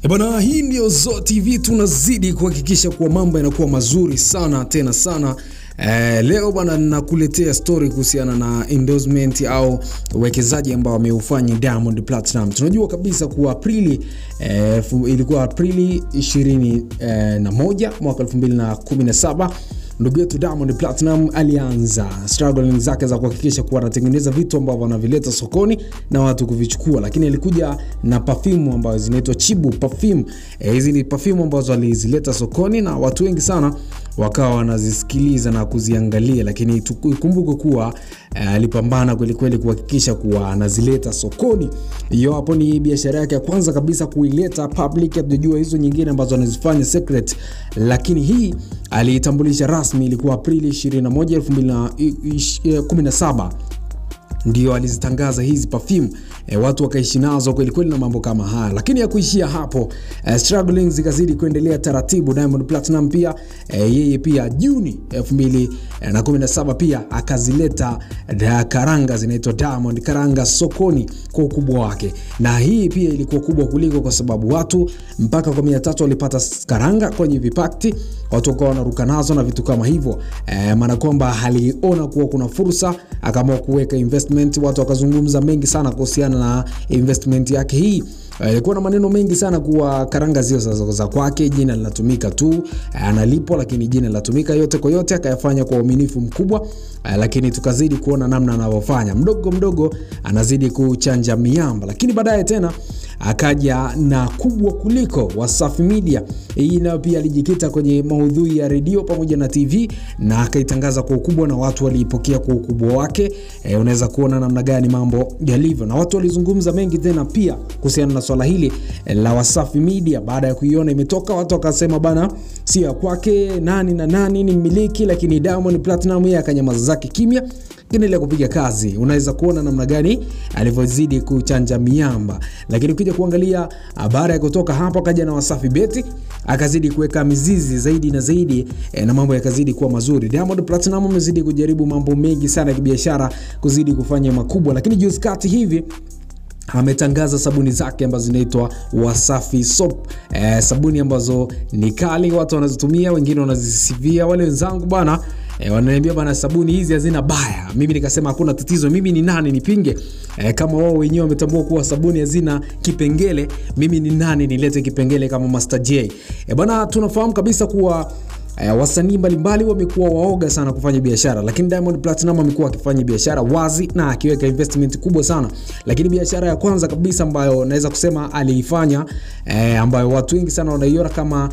Bwana, hii ndio Zoa TV, tunazidi kuhakikisha kuwa mambo yanakuwa mazuri sana tena sana. Leo bwana nakuletea story kuhusiana na endorsement au uwekezaji ambao wameufanya Diamond Platinum. Tunajua kabisa kuwa Aprili ilikuwa Aprili 21 mwaka 2017 ndugu yetu Diamond Platinum alianza struggling zake za kuhakikisha kuwa anatengeneza vitu ambavyo wanavileta sokoni na watu kuvichukua, lakini alikuja na perfume ambazo zinaitwa Chibu perfume. Hizi ni perfume ambazo alizileta sokoni na watu wengi sana wakawa wanazisikiliza na kuziangalia, lakini tukumbuke kuwa alipambana kweli kweli kuhakikisha kuwa anazileta sokoni. Hiyo hapo ni biashara yake ya kwanza kabisa kuileta public. Hatujua hizo nyingine ambazo anazifanya secret, lakini hii alitambulisha rasmi ilikuwa Aprili 21, 2017 ndio alizitangaza hizi perfume. Watu wakaishi nazo kweli kweli na mambo kama haya, lakini ya kuishia hapo. Struggling zikazidi kuendelea taratibu. Diamond Platinum pia yeye pia Juni 2017 pia akazileta karanga zinaitwa Diamond karanga sokoni kwa ukubwa wake, na hii pia ilikuwa kubwa kuliko kwa sababu watu mpaka kwa 300 walipata karanga kwenye vipakti, watu wakawa wanaruka nazo na vitu kama hivyo. Maana kwamba aliona kuwa kuna fursa, akaamua kuweka investment. Watu wakazungumza mengi sana kuhusiana na investment yake hii. Ilikuwa na maneno mengi sana kuwa karanga zio za kwake, jina linatumika tu, analipo lakini jina linatumika yote kwa yote. Akayafanya kwa uaminifu mkubwa, lakini tukazidi kuona namna anavyofanya mdogo mdogo, anazidi kuchanja miamba. Lakini baadaye tena akaja na kubwa kuliko Wasafi Media. Hii nayo pia alijikita kwenye maudhui ya radio pamoja na TV na akaitangaza kwa ukubwa, na watu waliipokea kwa ukubwa wake. Unaweza kuona namna gani mambo yalivyo, na watu walizungumza mengi tena pia kuhusiana na swala hili la Wasafi Media. Baada ya kuiona imetoka, watu wakasema bana si ya kwake, nani na nani ni mmiliki, lakini Diamond Platinum yeye akanyamaza zake kimya, kinaendelea kupiga kazi. Unaweza kuona namna gani alivyozidi kuchanja miamba. Lakini ukija kuangalia baada ya kutoka hapo akaja na Wasafi Beti, akazidi kuweka mizizi zaidi na zaidi, na mambo yakazidi kuwa mazuri. Diamond Platinum amezidi kujaribu mambo mengi sana ya kibiashara, kuzidi kufanya makubwa, lakini juzi kati hivi ametangaza sabuni zake ambazo zinaitwa Wasafi Soap. Sabuni ambazo ni kali, watu wanazitumia, wengine wanazisifia. Wale wenzangu bana wananiambia bana sabuni hizi hazina baya. Mimi nikasema hakuna tatizo, mimi ni nani nipinge? Kama wao wenyewe wametambua kuwa sabuni hazina kipengele, mimi ni nani nilete kipengele kama Master J? Bana, tunafahamu kabisa kuwa wasanii mbalimbali wamekuwa waoga sana kufanya biashara, lakini Diamond Platinum amekuwa akifanya biashara wazi na akiweka investment kubwa sana. Lakini biashara ya kwanza kabisa ambayo naweza kusema aliifanya, ambayo watu wengi sana wanaiona kama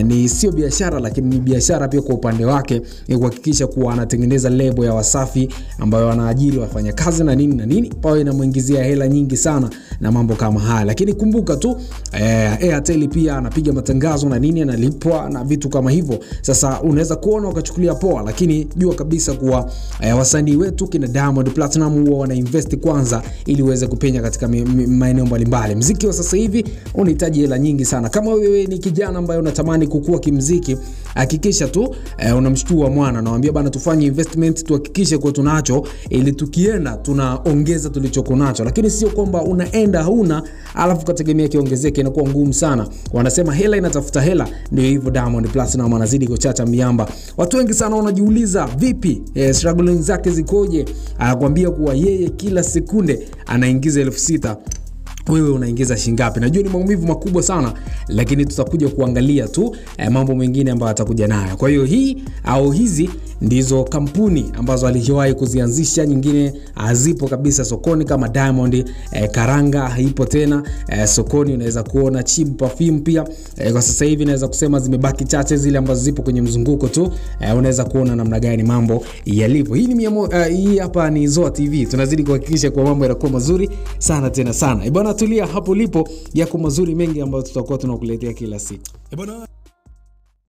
ni sio biashara lakini ni biashara pia kwa upande wake, ni kuhakikisha kuwa anatengeneza lebo ya Wasafi ambayo anaajiri wafanyakazi na nini na nini, pao inamuingizia hela nyingi sana na mambo kama haya. Lakini kumbuka tu Airtel pia anapiga matangazo na nini, analipwa na vitu kama hivyo. Sasa unaweza kuona ukachukulia poa, lakini jua kabisa kuwa wasanii wetu kina Diamond Platinum huwa wanainvest kwanza ili uweze kupenya katika maeneo mbalimbali. Muziki wa sasa hivi unahitaji hela nyingi sana. Kama wewe ni kijana ambaye unatamani kukua kimuziki, hakikisha tu unamshtua mwana, naambia bana tufanye investment, tuhakikishe kwa tunacho ili tukienda tunaongeza tulichokunacho. Lakini sio kwamba unaenda hauna alafu kategemea kiongezeke, inakuwa ngumu sana. Wanasema hela inatafuta hela, ndio hivyo Diamond Platinum anazidi kuchacha miamba. Watu wengi sana wanajiuliza vipi struggling zake zikoje. Anakuambia kuwa yeye kila sekunde anaingiza 6,000. Wewe unaingiza shingapi? Najua ni maumivu makubwa sana, lakini tutakuja kuangalia tu mambo mengine ambayo atakuja nayo. Kwa hiyo hii au hizi ndizo kampuni ambazo aliwahi kuzianzisha, nyingine hazipo kabisa sokoni kama Diamond karanga haipo tena sokoni. Unaweza kuona Chibu perfume pia kwa sasa hivi naweza kusema zimebaki chache zile ambazo zipo kwenye mzunguko tu. Unaweza kuona namna gani mambo yalivyo. Hii ni hii hapa ni Zoa TV, tunazidi kuhakikisha kwa mambo yanakuwa mazuri sana tena sana. Bwana, tulia hapo lipo, yako mazuri mengi ambayo tutakuwa tunakuletea kila siku. Bwana